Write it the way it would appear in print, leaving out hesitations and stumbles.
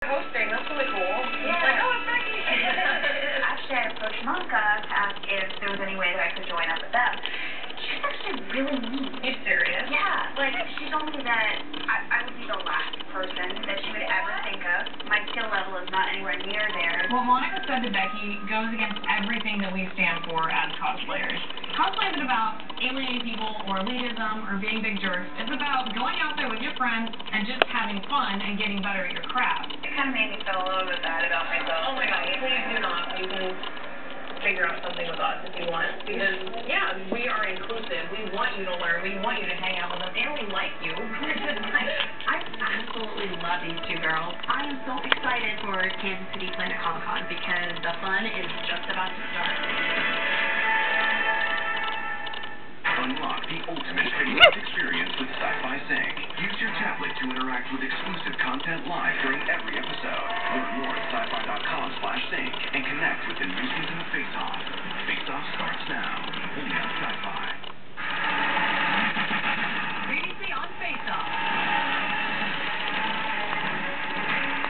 Hosting, that's really cool. Yeah. Like, oh, it's Becky. Actually, I approached Monica to ask if there was any way that I could join up with them. She's actually really neat. You serious? Yeah, like, she told me that I would be the last person that she would ever think of. My skill level is not anywhere near theirs. What Monica said to Becky goes against everything that we stand for as cosplayers. Cosplay isn't about alienating people or elitism or being big jerks. It's about going out there with your friends and just having fun and getting better at your craft. It kind of made me feel a little bit bad about myself. Oh my god, please do not. You can figure out something with us if you want. Because, yeah, we are inclusive. We want you to learn. We want you to hang out with us. And we like you. We're just like, I absolutely love these two girls. I am so excited for Kansas City Planet Comic Con because the fun is just about to start. Unlock the ultimate face-up experience with Sci-Fi Sync. Use your tablet to interact with exclusive content live during every episode. Learn more at sci-fi.com/sync and connect with the newsies and the face-off. Face-off starts now. Only on